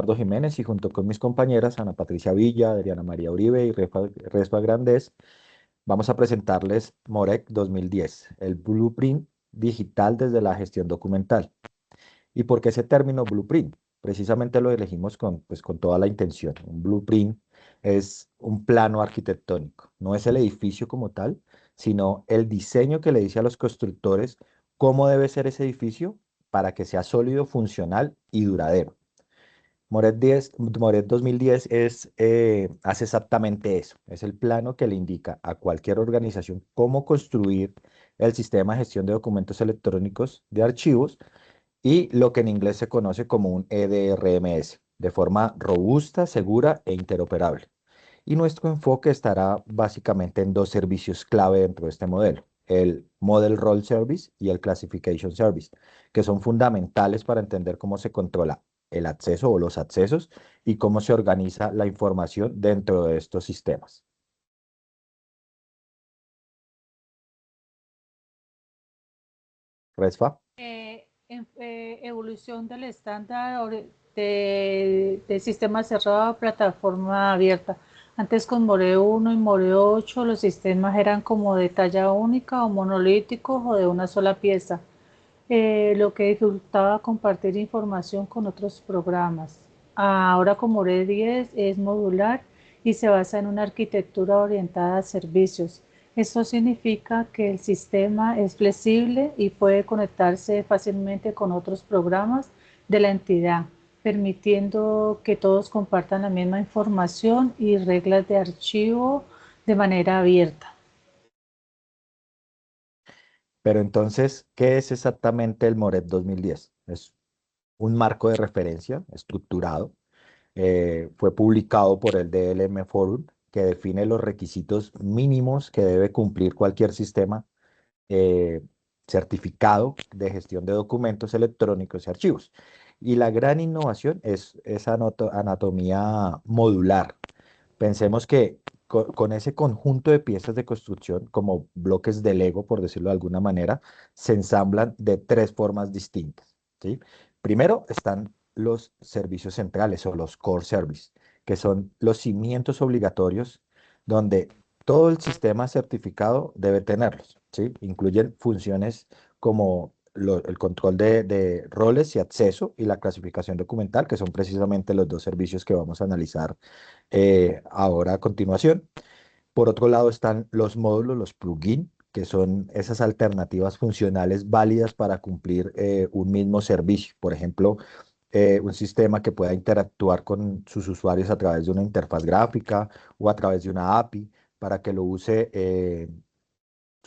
Eduardo Jiménez y junto con mis compañeras Ana Patricia Villa, Adriana María Uribe y Respa Grandés, vamos a presentarles MOREC 2010, el blueprint digital desde la gestión documental. ¿Y por qué ese término blueprint? Precisamente lo elegimos con toda la intención. Un blueprint es un plano arquitectónico, no es el edificio como tal, sino el diseño que le dice a los constructores cómo debe ser ese edificio para que sea sólido, funcional y duradero. Moret 2010 hace exactamente eso. Es el plano que le indica a cualquier organización cómo construir el sistema de gestión de documentos electrónicos de archivos y lo que en inglés se conoce como un EDRMS, de forma robusta, segura e interoperable. Y nuestro enfoque estará básicamente en dos servicios clave dentro de este modelo, el Model Role Service y el Classification Service, que son fundamentales para entender cómo se controla el acceso o los accesos y cómo se organiza la información dentro de estos sistemas. Resfa. Evolución del estándar de sistema cerrado a plataforma abierta. Antes con More 1 y More 8 los sistemas eran como de talla única o monolíticos o de una sola pieza, lo que dificultaba compartir información con otros programas. Ahora con More 10 es modular y se basa en una arquitectura orientada a servicios. Esto significa que el sistema es flexible y puede conectarse fácilmente con otros programas de la entidad, permitiendo que todos compartan la misma información y reglas de archivo de manera abierta. Pero entonces, ¿qué es exactamente el Moret 2010? Es un marco de referencia estructurado. Fue publicado por el DLM Forum, que define los requisitos mínimos que debe cumplir cualquier sistema eh, certificado de gestión de documentos electrónicos y archivos. Y la gran innovación es esa anatomía modular. Pensemos que con ese conjunto de piezas de construcción, como bloques de Lego, por decirlo de alguna manera, se ensamblan de tres formas distintas, ¿sí? Primero están los servicios centrales o los core service, que son los cimientos obligatorios donde todo el sistema certificado debe tenerlos, ¿sí? Incluyen funciones como el control de roles y acceso y la clasificación documental, que son precisamente los dos servicios que vamos a analizar ahora a continuación. Por otro lado están los módulos, los plugins, que son esas alternativas funcionales válidas para cumplir un mismo servicio. Por ejemplo, un sistema que pueda interactuar con sus usuarios a través de una interfaz gráfica o a través de una API para que lo use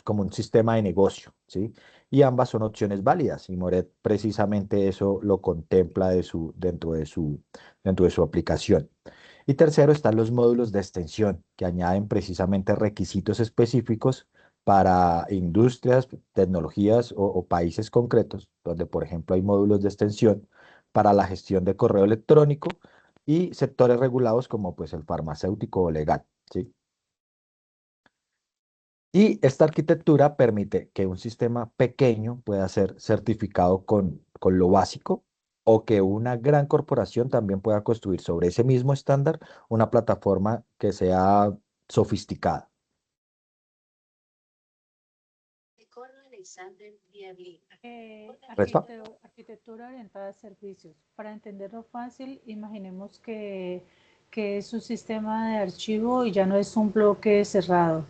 como un sistema de negocio, ¿sí? Y ambas son opciones válidas y Moret precisamente eso lo contempla dentro de su aplicación. Y tercero están los módulos de extensión que añaden precisamente requisitos específicos para industrias, tecnologías o países concretos, donde por ejemplo hay módulos de extensión para la gestión de correo electrónico y sectores regulados como pues el farmacéutico o legal, ¿sí? Y esta arquitectura permite que un sistema pequeño pueda ser certificado con lo básico o que una gran corporación también pueda construir sobre ese mismo estándar una plataforma que sea sofisticada. ¿Respa? Arquitectura orientada a servicios. Para entenderlo fácil, imaginemos que es un sistema de archivo y ya no es un bloque cerrado,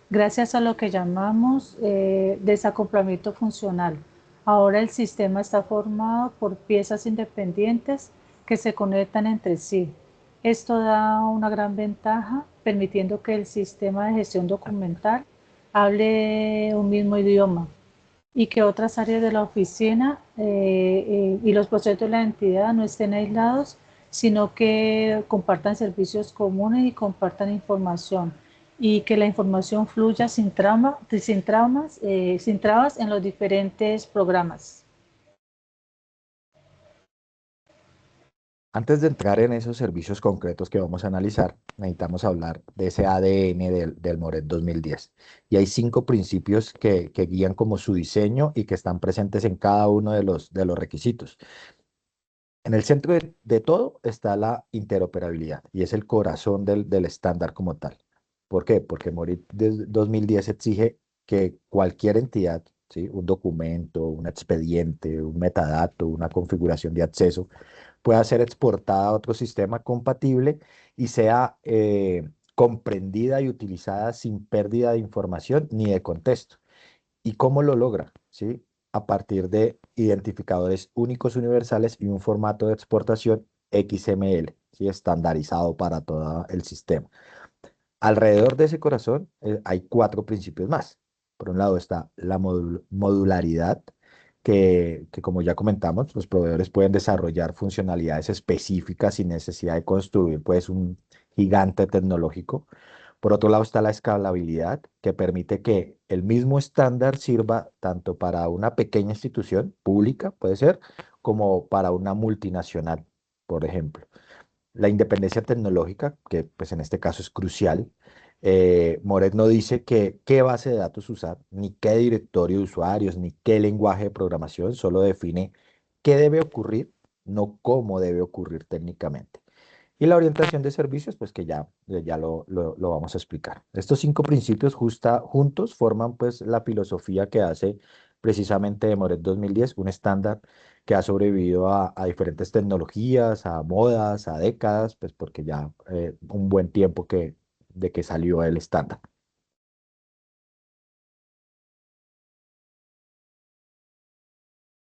gracias a lo que llamamos desacoplamiento funcional. Ahora el sistema está formado por piezas independientes que se conectan entre sí. Esto da una gran ventaja, permitiendo que el sistema de gestión documental hable un mismo idioma y que otras áreas de la oficina y los procesos de la entidad no estén aislados, sino que compartan servicios comunes y compartan información y que la información fluya sin trabas en los diferentes programas. Antes de entrar en esos servicios concretos que vamos a analizar, necesitamos hablar de ese ADN del Moret 2010. Y hay 5 principios que guían como su diseño y que están presentes en cada uno de los requisitos. En el centro de todo está la interoperabilidad y es el corazón del estándar como tal. ¿Por qué? Porque MORIT desde 2010 exige que cualquier entidad, ¿sí? Un documento, un expediente, un metadato, una configuración de acceso, pueda ser exportada a otro sistema compatible y sea comprendida y utilizada sin pérdida de información ni de contexto. ¿Y cómo lo logra? ¿Sí? A partir de identificadores únicos universales y un formato de exportación XML, ¿sí? Estandarizado para todo el sistema. Alrededor de ese corazón hay cuatro principios más. Por un lado está la modularidad, que como ya comentamos, los proveedores pueden desarrollar funcionalidades específicas sin necesidad de construir pues un gigante tecnológico. Por otro lado está la escalabilidad, que permite que el mismo estándar sirva tanto para una pequeña institución pública, puede ser, como para una multinacional, por ejemplo. La independencia tecnológica, que pues en este caso es crucial. Moret no dice qué base de datos usar, ni qué directorio de usuarios, ni qué lenguaje de programación, solo define qué debe ocurrir, no cómo debe ocurrir técnicamente. Y la orientación de servicios, pues que ya lo vamos a explicar. Estos cinco principios juntos forman pues la filosofía que hace precisamente de Moret 2010 un estándar que ha sobrevivido a diferentes tecnologías, a modas, a décadas, pues porque ya un buen tiempo de que salió el estándar.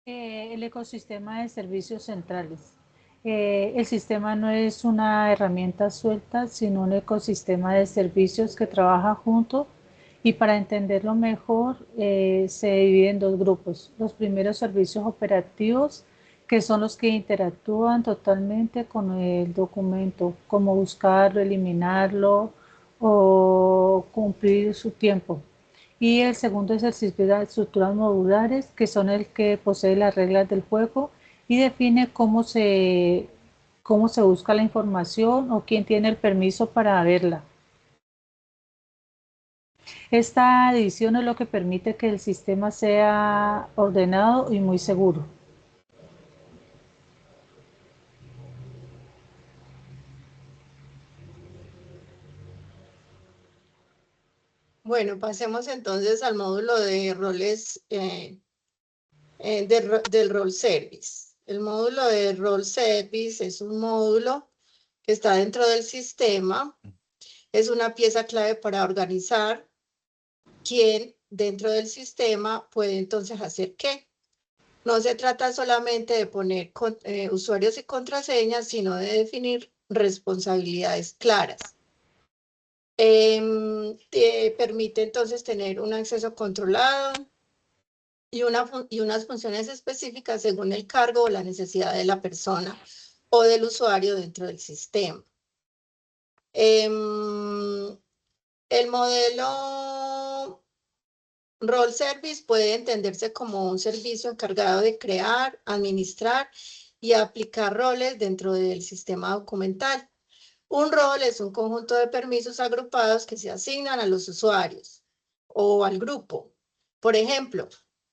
El ecosistema de servicios centrales. El sistema no es una herramienta suelta, sino un ecosistema de servicios que trabaja junto y para entenderlo mejor se divide en dos grupos. Los primeros servicios operativos, que son los que interactúan totalmente con el documento, como buscarlo, eliminarlo o cumplir su tiempo. Y el segundo es el circuito de estructuras modulares, que son el que posee las reglas del juego y define cómo se busca la información o quién tiene el permiso para verla. Esta división es lo que permite que el sistema sea ordenado y muy seguro. Bueno, pasemos entonces al módulo de roles del role service. El módulo de role service es un módulo que está dentro del sistema. Es una pieza clave para organizar quién dentro del sistema puede entonces hacer qué. No se trata solamente de poner usuarios y contraseñas, sino de definir responsabilidades claras. Permite entonces tener un acceso controlado y unas funciones específicas según el cargo o la necesidad de la persona o del usuario dentro del sistema. El modelo role service puede entenderse como un servicio encargado de crear, administrar y aplicar roles dentro del sistema documental. Un rol es un conjunto de permisos agrupados que se asignan a los usuarios o al grupo. Por ejemplo,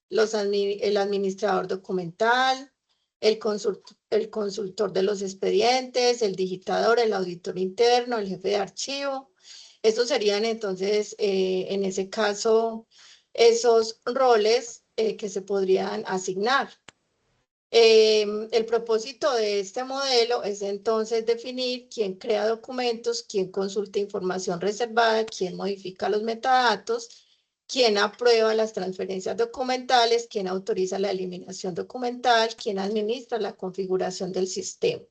el administrador documental, el consultor de los expedientes, el digitador, el auditor interno, el jefe de archivo. Estos serían entonces, en ese caso, esos roles que se podrían asignar. El propósito de este modelo es entonces definir quién crea documentos, quién consulta información reservada, quién modifica los metadatos, quién aprueba las transferencias documentales, quién autoriza la eliminación documental, quién administra la configuración del sistema.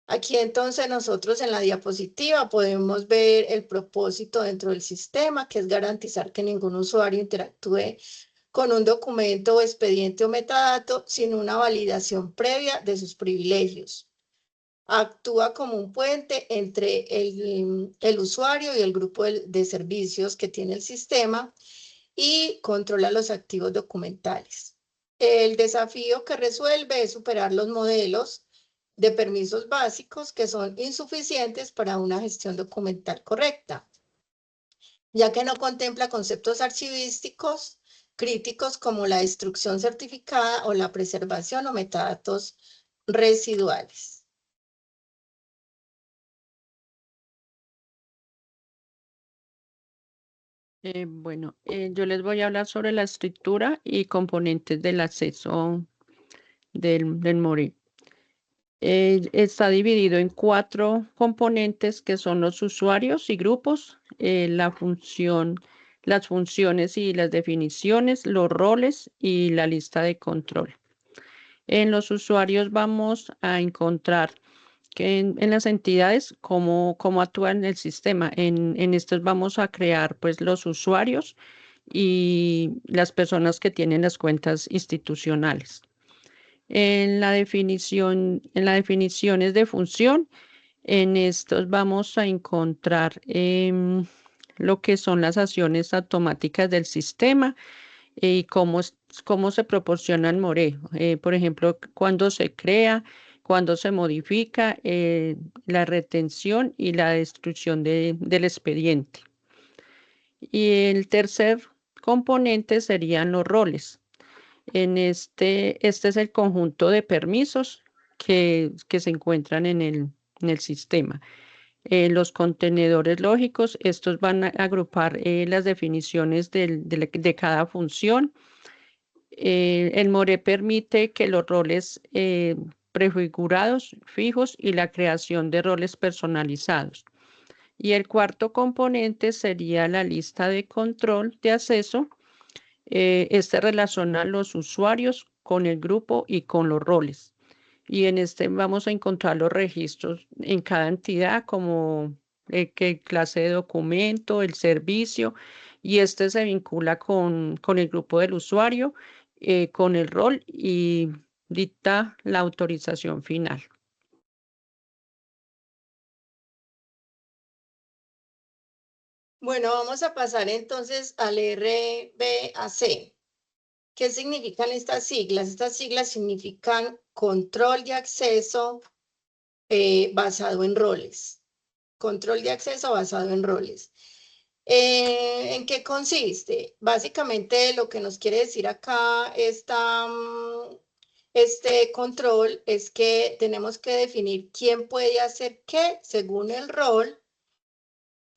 Aquí entonces nosotros en la diapositiva podemos ver el propósito dentro del sistema, que es garantizar que ningún usuario interactúe con un documento o expediente o metadato sin una validación previa de sus privilegios. Actúa como un puente entre el usuario y el grupo de servicios que tiene el sistema y controla los activos documentales. El desafío que resuelve es superar los modelos de permisos básicos que son insuficientes para una gestión documental correcta, ya que no contempla conceptos archivísticos críticos como la destrucción certificada o la preservación o metadatos residuales. Yo les voy a hablar sobre la estructura y componentes del acceso del MORE. Está dividido en 4 componentes que son los usuarios y grupos, las funciones y las definiciones, los roles y la lista de control. En los usuarios vamos a encontrar que en las entidades cómo actúan el sistema. En estos vamos a crear pues los usuarios y las personas que tienen las cuentas institucionales. En las definiciones de función, en estos vamos a encontrar lo que son las acciones automáticas del sistema y cómo se proporciona el MORE. Por ejemplo, cuando se crea, cuando se modifica, la retención y la destrucción del expediente. Y el tercer componente serían los roles. Este es el conjunto de permisos que se encuentran en el sistema. Los contenedores lógicos, estos van a agrupar las definiciones de cada función. El MORE permite que los roles prefigurados, fijos y la creación de roles personalizados. Y el cuarto componente sería la lista de control de acceso. Este relaciona los usuarios con el grupo y con los roles. Y en este vamos a encontrar los registros en cada entidad como qué clase de documento, el servicio, y este se vincula con el grupo del usuario, con el rol y dicta la autorización final. Bueno, vamos a pasar entonces al RBAC. ¿Qué significan estas siglas? Estas siglas significan control de acceso basado en roles. Control de acceso basado en roles. ¿En qué consiste? Básicamente lo que nos quiere decir acá este control es que tenemos que definir quién puede hacer qué según el rol.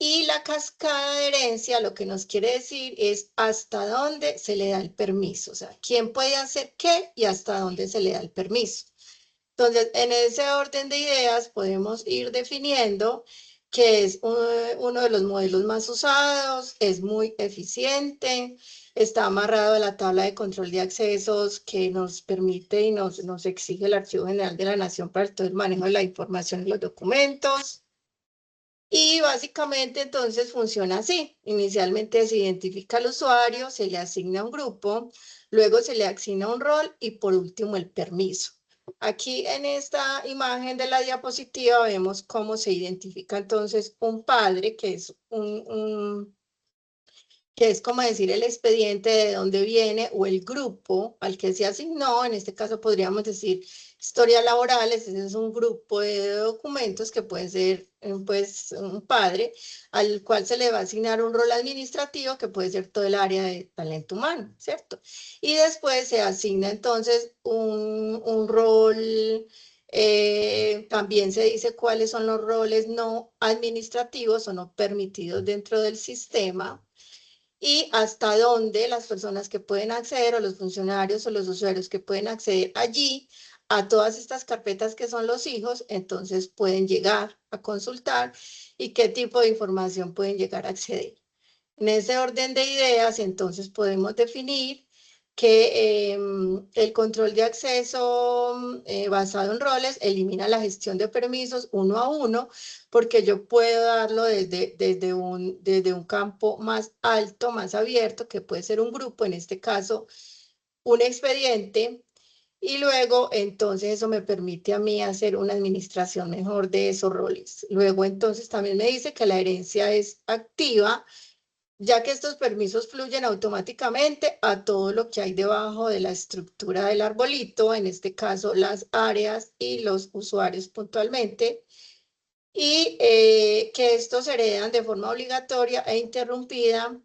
Y la cascada de herencia lo que nos quiere decir es hasta dónde se le da el permiso, o sea, quién puede hacer qué y hasta dónde se le da el permiso. Entonces, en ese orden de ideas podemos ir definiendo que es uno de los modelos más usados, es muy eficiente, está amarrado a la tabla de control de accesos que nos permite y nos exige el Archivo General de la Nación para todo el manejo de la información y los documentos. Y básicamente entonces funciona así. Inicialmente se identifica al usuario, se le asigna un grupo, luego se le asigna un rol y por último el permiso. Aquí en esta imagen de la diapositiva vemos cómo se identifica entonces un padre, que es que es como decir el expediente de dónde viene o el grupo al que se asignó. En este caso podríamos decir historias laborales. Ese es un grupo de documentos que puede ser pues un padre al cual se le va a asignar un rol administrativo que puede ser todo el área de talento humano, ¿cierto? Y después se asigna entonces un rol. También se dice cuáles son los roles no administrativos o no permitidos dentro del sistema y hasta dónde las personas que pueden acceder o los funcionarios o los usuarios que pueden acceder allí a todas estas carpetas que son los hijos, entonces pueden llegar a consultar y qué tipo de información pueden llegar a acceder. En ese orden de ideas, entonces podemos definir que el control de acceso basado en roles elimina la gestión de permisos uno a uno, porque yo puedo darlo desde un campo más alto, más abierto, que puede ser un grupo, en este caso un expediente, y luego entonces eso me permite a mí hacer una administración mejor de esos roles. Luego entonces también me dice que la herencia es activa, ya que estos permisos fluyen automáticamente a todo lo que hay debajo de la estructura del arbolito, en este caso las áreas y los usuarios puntualmente, y que estos se heredan de forma obligatoria e interrumpida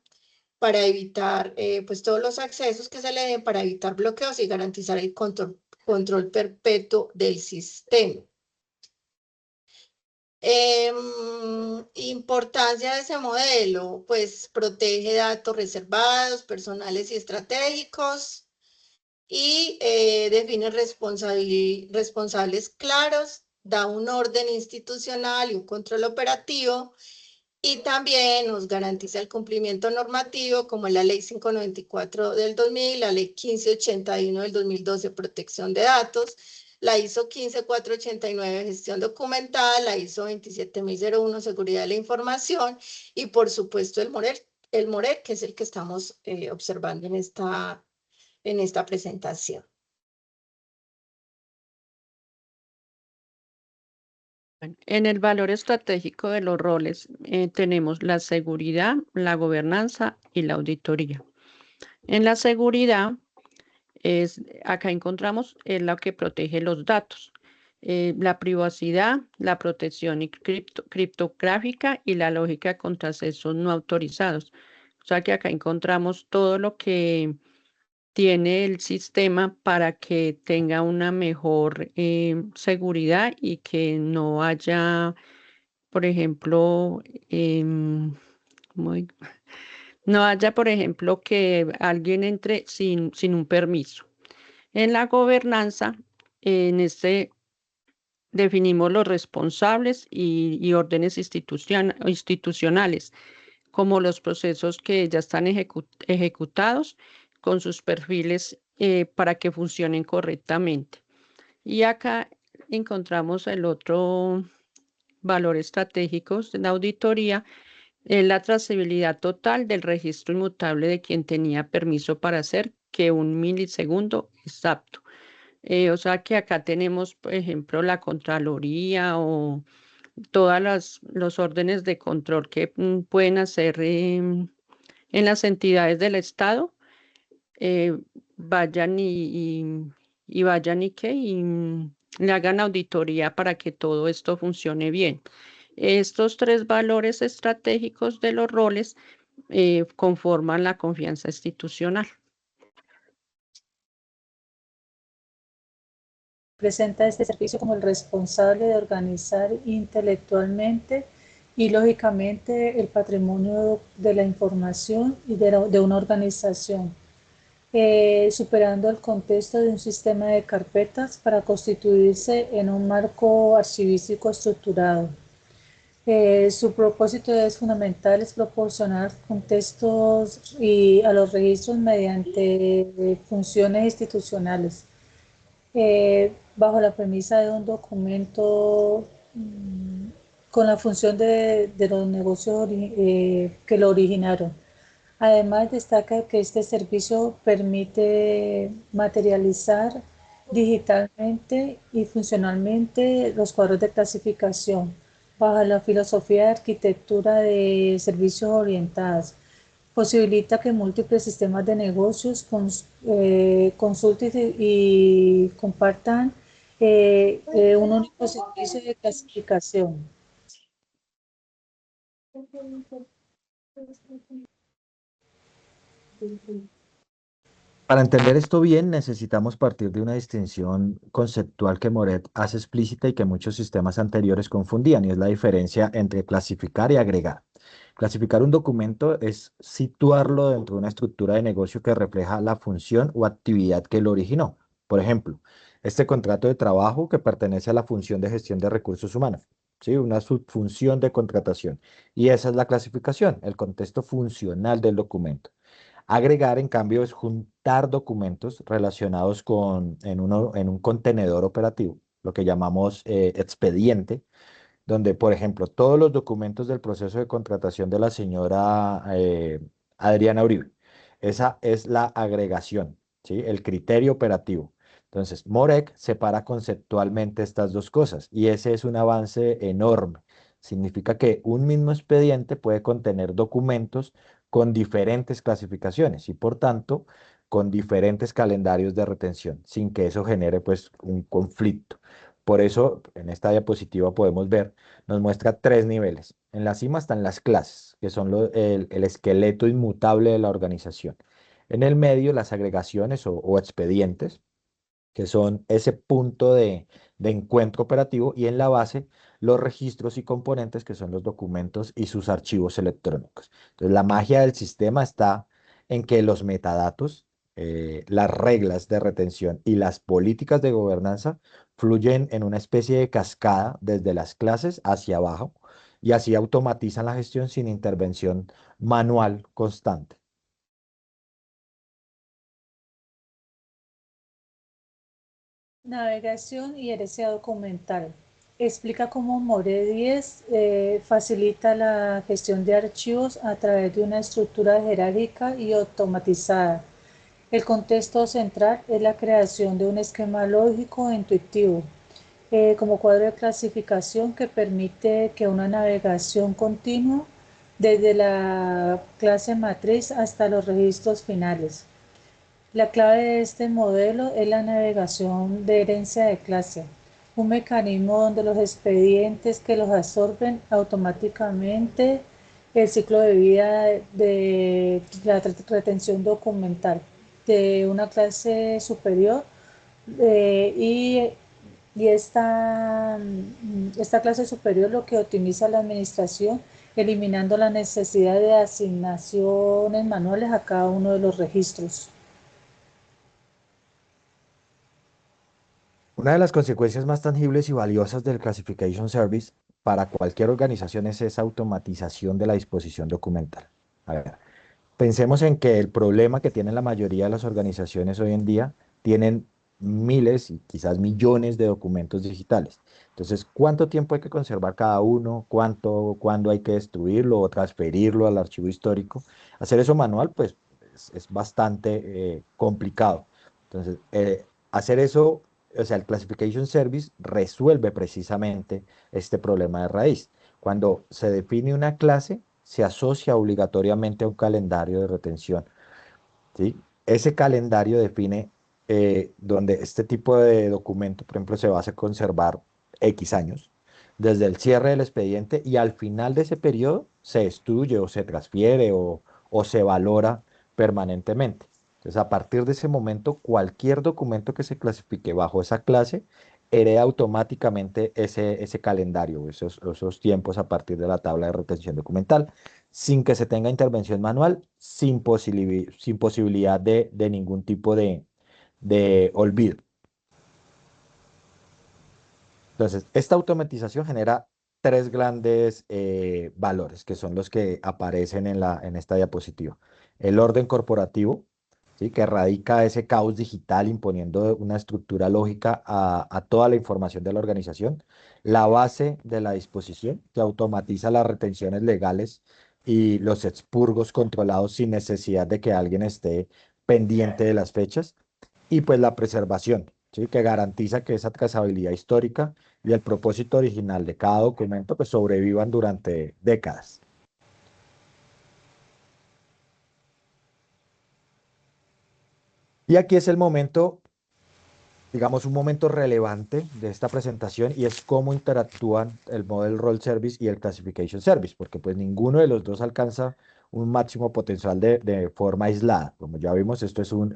para evitar pues todos los accesos que se le den, para evitar bloqueos y garantizar el control perpetuo del sistema. Importancia de ese modelo, pues protege datos reservados, personales y estratégicos, y define responsables claros, da un orden institucional y un control operativo, y también nos garantiza el cumplimiento normativo, como la Ley 594 del 2000, la Ley 1581 del 2012, protección de datos, la ISO 15489, gestión documental, la ISO 27001, seguridad de la información, y por supuesto el MOREC, que es el que estamos observando en esta presentación. En el valor estratégico de los roles tenemos la seguridad, la gobernanza y la auditoría. En la seguridad, acá encontramos lo que protege los datos, la privacidad, la protección criptográfica y la lógica contra accesos no autorizados. O sea que acá encontramos todo lo que tiene el sistema para que tenga una mejor seguridad y que no haya, por ejemplo, no haya, por ejemplo, que alguien entre sin un permiso. En la gobernanza, definimos los responsables y órdenes institucionales, como los procesos que ya están ejecutados con sus perfiles para que funcionen correctamente. Y acá encontramos el otro valor estratégico de la auditoría, la trazabilidad total del registro inmutable de quien tenía permiso para hacer que un milisegundo es apto. O sea que acá tenemos, por ejemplo, la Contraloría o todas los órdenes de control que pueden hacer en las entidades del Estado, vayan y vayan y le hagan auditoría para que todo esto funcione bien. Estos tres valores estratégicos de los roles conforman la confianza institucional. Presenta este servicio como el responsable de organizar intelectualmente y lógicamente el patrimonio de la información y de una organización, superando el contexto de un sistema de carpetas para constituirse en un marco archivístico estructurado. Su propósito es fundamental, es proporcionar contextos a los registros mediante funciones institucionales, bajo la premisa de un documento con la función de los negocios que lo originaron. Además, destaca que este servicio permite materializar digitalmente y funcionalmente los cuadros de clasificación bajo la filosofía de arquitectura de servicios orientadas. Posibilita que múltiples sistemas de negocios consulten y compartan un único servicio de clasificación. Para entender esto bien, necesitamos partir de una distinción conceptual que Moret hace explícita y que muchos sistemas anteriores confundían, y es la diferencia entre clasificar y agregar. Clasificar un documento es situarlo dentro de una estructura de negocio que refleja la función o actividad que lo originó. Por ejemplo, este contrato de trabajo que pertenece a la función de gestión de recursos humanos, ¿sí? Una subfunción de contratación. Y esa es la clasificación, el contexto funcional del documento. Agregar, en cambio, es juntar documentos relacionados en un contenedor operativo, lo que llamamos expediente, donde, por ejemplo, todos los documentos del proceso de contratación de la señora Adriana Uribe. Esa es la agregación, ¿sí? El criterio operativo. Entonces, Morec separa conceptualmente estas dos cosas y ese es un avance enorme. Significa que un mismo expediente puede contener documentos con diferentes clasificaciones y, por tanto, con diferentes calendarios de retención, sin que eso genere, pues, un conflicto. Por eso, en esta diapositiva podemos ver, nos muestra tres niveles. En la cima están las clases, que son el esqueleto inmutable de la organización. En el medio, las agregaciones o expedientes. que son ese punto de encuentro operativo, y en la base los registros y componentes, que son los documentos y sus archivos electrónicos. Entonces, la magia del sistema está en que los metadatos, las reglas de retención y las políticas de gobernanza fluyen en una especie de cascada desde las clases hacia abajo, y así automatizan la gestión sin intervención manual constante. Navegación y herencia documental. Explica cómo More 10 facilita la gestión de archivos a través de una estructura jerárquica y automatizada. El contexto central es la creación de un esquema lógico e intuitivo, como cuadro de clasificación que permite que una navegación continua desde la clase matriz hasta los registros finales. La clave de este modelo es la navegación de herencia de clase, un mecanismo donde los expedientes que los absorben automáticamente el ciclo de vida de la retención documental de una clase superior, y esta clase superior lo que optimiza la administración, eliminando la necesidad de asignaciones manuales a cada uno de los registros. Una de las consecuencias más tangibles y valiosas del Classification Service para cualquier organización es esa automatización de la disposición documental. A ver, pensemos en que el problema que tienen la mayoría de las organizaciones hoy en día, tienen miles y quizás millones de documentos digitales. Entonces, ¿cuánto tiempo hay que conservar cada uno? ¿Cuándo hay que destruirlo o transferirlo al archivo histórico? Hacer eso manual, pues, es bastante complicado. Entonces, hacer eso, o sea, el Classification Service resuelve precisamente este problema de raíz. Cuando se define una clase, se asocia obligatoriamente a un calendario de retención, ¿sí? Ese calendario define donde este tipo de documento, por ejemplo, se va a conservar X años, desde el cierre del expediente, y al final de ese periodo se destruye o se transfiere o se valora permanentemente. Entonces, a partir de ese momento, cualquier documento que se clasifique bajo esa clase hereda automáticamente ese calendario, esos tiempos a partir de la tabla de retención documental, sin que se tenga intervención manual, sin posibilidad de ningún tipo de olvido. Entonces, esta automatización genera tres grandes valores, que son los que aparecen en esta diapositiva. El orden corporativo, ¿sí? Que erradica ese caos digital imponiendo una estructura lógica a toda la información de la organización. La base de la disposición, que automatiza las retenciones legales y los expurgos controlados sin necesidad de que alguien esté pendiente de las fechas. Y pues la preservación, ¿sí? Que garantiza que esa trazabilidad histórica y el propósito original de cada documento pues sobrevivan durante décadas. Y aquí es el momento, digamos, un momento relevante de esta presentación, y es cómo interactúan el Model Role Service y el Classification Service, porque pues ninguno de los dos alcanza un máximo potencial de forma aislada. Como ya vimos, esto es un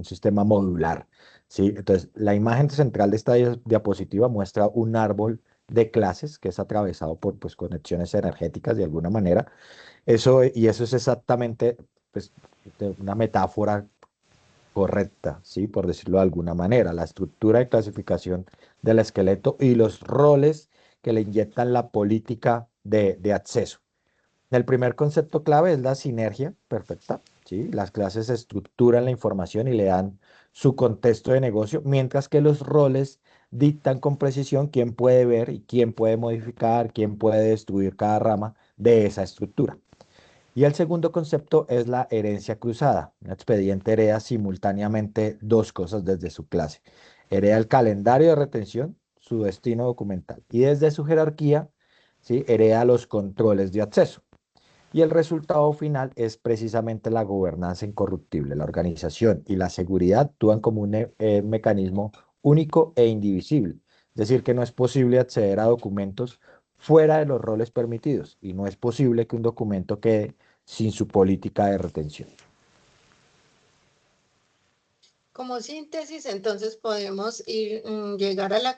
sistema modular, ¿sí? Entonces, la imagen central de esta diapositiva muestra un árbol de clases que es atravesado por pues, conexiones energéticas de alguna manera. Y eso es exactamente pues, una metáfora correcta, ¿sí? Por decirlo de alguna manera, la estructura de clasificación del esqueleto y los roles que le inyectan la política de acceso. El primer concepto clave es la sinergia perfecta, ¿sí? Las clases estructuran la información y le dan su contexto de negocio, mientras que los roles dictan con precisión quién puede ver y quién puede modificar, quién puede destruir cada rama de esa estructura. Y el segundo concepto es la herencia cruzada. Un expediente hereda simultáneamente dos cosas desde su clase. Hereda el calendario de retención, su destino documental, y desde su jerarquía, ¿sí? Hereda los controles de acceso. Y el resultado final es precisamente la gobernanza incorruptible. La organización y la seguridad actúan como un mecanismo único e indivisible. Es decir, que no es posible acceder a documentos fuera de los roles permitidos, y no es posible que un documento quede sin su política de retención. como síntesis, entonces podemos llegar a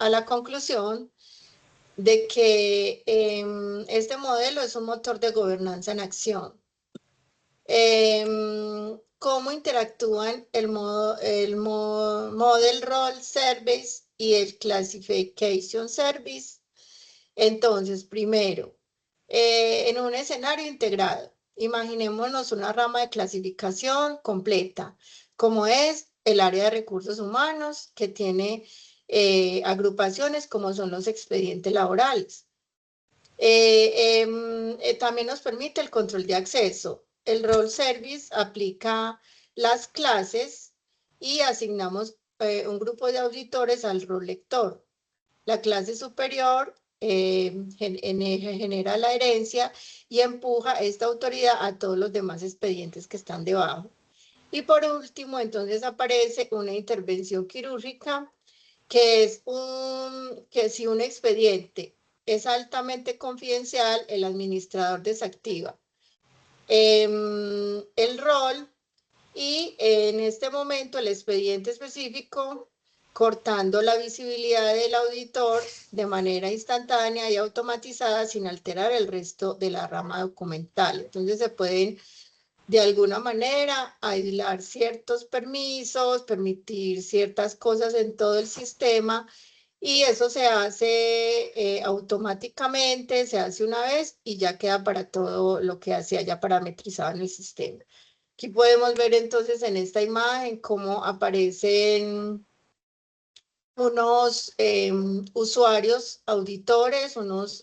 la conclusión de que este modelo es un motor de gobernanza en acción. ¿Cómo interactúan el Model Role Service y el Classification Service? Entonces, primero, en un escenario integrado, imaginémonos una rama de clasificación completa, como es el área de recursos humanos, que tiene agrupaciones como son los expedientes laborales. También nos permite el control de acceso. El Role Service aplica las clases y asignamos un grupo de auditores al rol lector. La clase superior genera la herencia y empuja esta autoridad a todos los demás expedientes que están debajo. Y por último, entonces aparece una intervención quirúrgica, que es que si un expediente es altamente confidencial, el administrador desactiva el rol y en este momento el expediente específico, cortando la visibilidad del auditor de manera instantánea y automatizada sin alterar el resto de la rama documental. Entonces se pueden de alguna manera aislar ciertos permisos, permitir ciertas cosas en todo el sistema, y eso se hace automáticamente, se hace una vez y ya queda para todo lo que se haya parametrizado en el sistema. Aquí podemos ver entonces en esta imagen cómo aparecen unos usuarios auditores, unos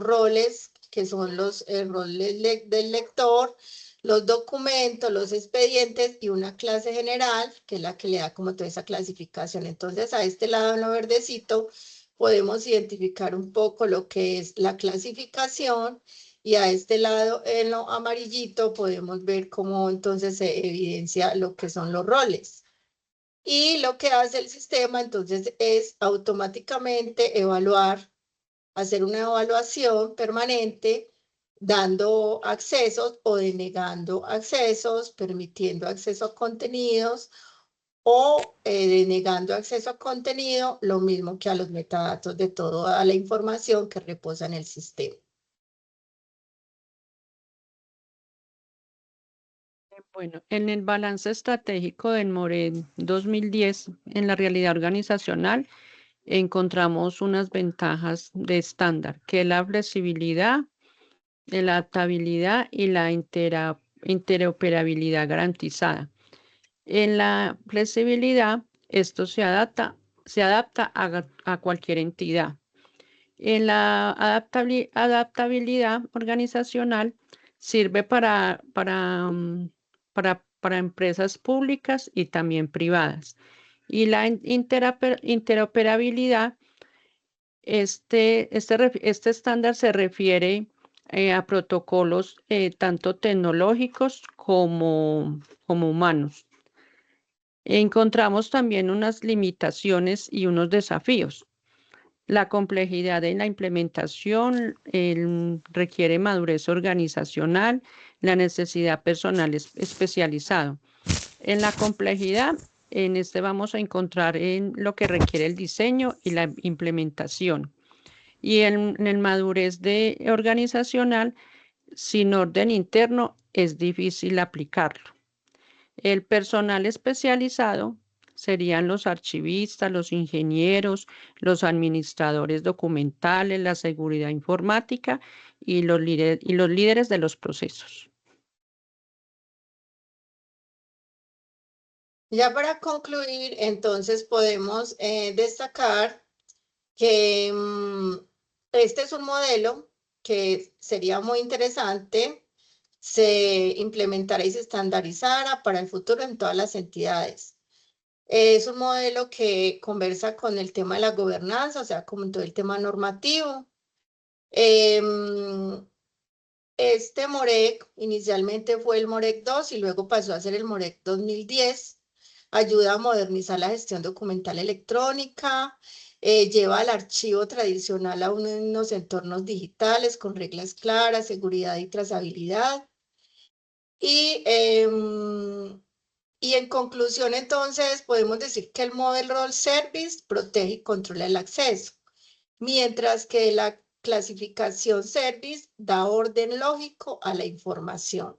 roles que son los roles del lector, los documentos, los expedientes y una clase general, que es la que le da como toda esa clasificación. Entonces, a este lado en lo verdecito podemos identificar un poco lo que es la clasificación, y a este lado en lo amarillito podemos ver cómo entonces se evidencia lo que son los roles. Y lo que hace el sistema entonces es automáticamente hacer una evaluación permanente, dando accesos o denegando accesos, permitiendo acceso a contenidos o denegando acceso a contenido, lo mismo que a los metadatos de toda la información que reposa en el sistema. Bueno, en el balance estratégico del MORED 2010, en la realidad organizacional, encontramos unas ventajas de estándar, que es la flexibilidad, la adaptabilidad y la interoperabilidad garantizada. En la flexibilidad, esto se adapta a cualquier entidad. En la adaptabilidad organizacional, sirve para empresas públicas y también privadas. Y la interoperabilidad, este estándar se refiere a protocolos tanto tecnológicos como humanos. Encontramos también unas limitaciones y unos desafíos. La complejidad en la implementación requiere madurez organizacional, la necesidad personal especializado. En la complejidad, en este vamos a encontrar en lo que requiere el diseño y la implementación. Y en el madurez organizacional, sin orden interno, es difícil aplicarlo. El personal especializado serían los archivistas, los ingenieros, los administradores documentales, la seguridad informática y los líderes de los procesos. Ya para concluir, entonces podemos destacar que este es un modelo que sería muy interesante se implementara y se estandarizara para el futuro en todas las entidades. Es un modelo que conversa con el tema de la gobernanza, o sea, como todo el tema normativo. Este MOREC inicialmente fue el MOREC 2 y luego pasó a ser el MOREC 2010. Ayuda a modernizar la gestión documental electrónica, lleva al archivo tradicional a unos entornos digitales con reglas claras, seguridad y trazabilidad. Y Y en conclusión, entonces, podemos decir que el Model Role Service protege y controla el acceso, mientras que la clasificación Service da orden lógico a la información.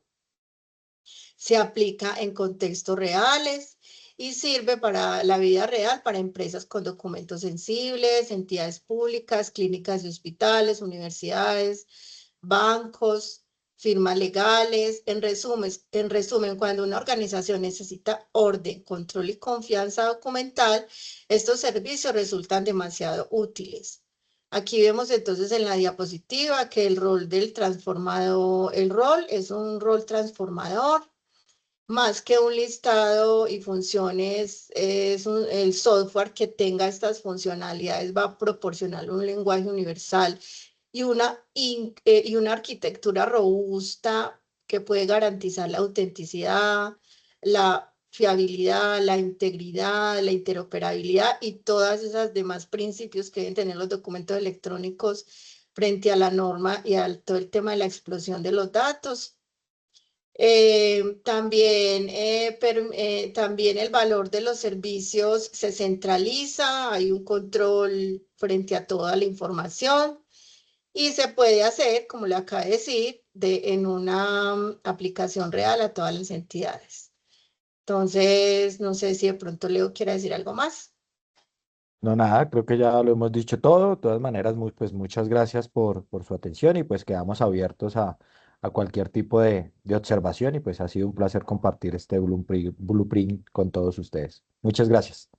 Se aplica en contextos reales y sirve para la vida real, para empresas con documentos sensibles, entidades públicas, clínicas y hospitales, universidades, bancos, firmas legales. En resumen, cuando una organización necesita orden, control y confianza documental, estos servicios resultan demasiado útiles. Aquí vemos entonces en la diapositiva que el rol es un rol transformador, más que un listado y funciones, el software que tenga estas funcionalidades va a proporcionar un lenguaje universal y una arquitectura robusta que puede garantizar la autenticidad, la fiabilidad, la integridad, la interoperabilidad y todas esas demás principios que deben tener los documentos electrónicos frente a la norma y a todo el tema de la explosión de los datos. También el valor de los servicios se centraliza, hay un control frente a toda la información y se puede hacer, como le acabo de decir, en una aplicación real a todas las entidades. Entonces, no sé si de pronto Leo quiere decir algo más. No, nada, creo que ya lo hemos dicho todo. De todas maneras, pues muchas gracias por su atención y pues quedamos abiertos a cualquier tipo de observación y pues ha sido un placer compartir este blueprint con todos ustedes. Muchas gracias.